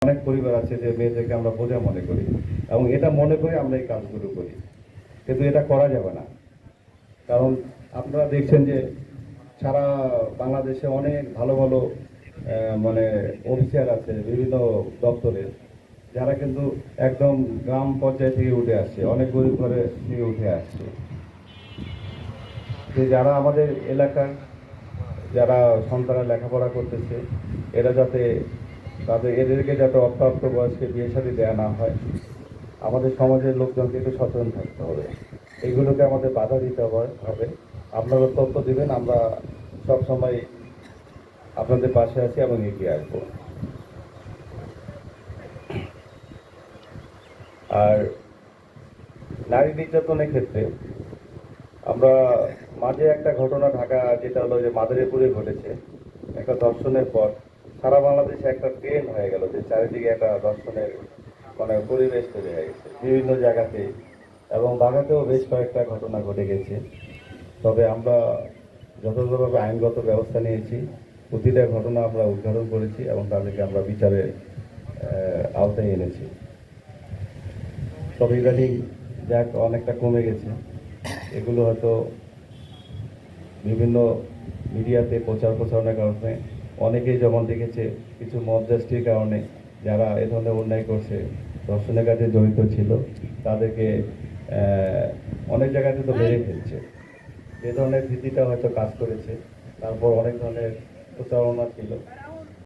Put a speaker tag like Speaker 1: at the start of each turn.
Speaker 1: অনেক পরিবার আছে যে মেয়েদেরকে আমরা বোঝা মনে করি এবং এটা মনে করে আমরা এই কাজগুলো করি, কিন্তু এটা করা যাবে না। কারণ আপনারা দেখছেন যে সারা বাংলাদেশে অনেক ভালো ভালো মানে অফিসার আছে বিভিন্ন দপ্তরে, যারা কিন্তু একদম গ্রাম পর্যায়ে থেকে উঠে আসছে, অনেক গরিব ঘরে থেকে উঠে আসছে। যে যারা আমাদের এলাকার যারা সন্তানরা লেখাপড়া করতেছে, এরা যাতে এদেরকে যাতে অপ্রাপ্ত বয়সকে বিয়ে শাদী দেওয়া না হয়, আমাদের সমাজের লোকজনকে একটু সচেতন থাকতে হবে, এইগুলোকে আমাদের বাধা দিতে হবে। আপনারা তথ্য দিবেন, আমরা সবসময় আপনাদের পাশে আছি এবং এগিয়ে আসবো। আর নারী নির্যাতনের ক্ষেত্রে আমরা মাঝে একটা ঘটনা ঢাকা, যেটা হলো যে মাদারীপুরে ঘটেছে, একটা ধর্ষণের পর সারা বাংলাদেশে একটা ট্রেন হয়ে গেল যে চারিদিকে একটা ধর্ষণের মানে পরিবেশ তৈরি হয়ে গেছে বিভিন্ন জায়গাতে, এবং ঢাকাতেও বেশ কয়েকটা ঘটনা ঘটে গেছে। তবে আমরা যথাযথভাবে আইনগত ব্যবস্থা নিয়েছি, প্রতিটা ঘটনা আমরা উদ্ঘাটন করেছি এবং তাদেরকে আমরা বিচারের আওতায় এনেছি। তবে ইদানিং যাক অনেকটা কমে গেছে, এগুলো হয়তো বিভিন্ন মিডিয়াতে প্রচার প্রচারণার কারণে অনেকেই যেমন দেখেছে কিছু মধ্যস্থির কারণে যারা এ ধরনের অন্যায় করছে, ধর্ষণের কাজে জড়িত ছিল, তাদেরকে অনেক জায়গাতে তো মেরে ফেলছে। এ ধরনের ভীতিটা হয়তো কাজ করেছে, তারপর অনেক ধরনের প্রচারণা ছিল।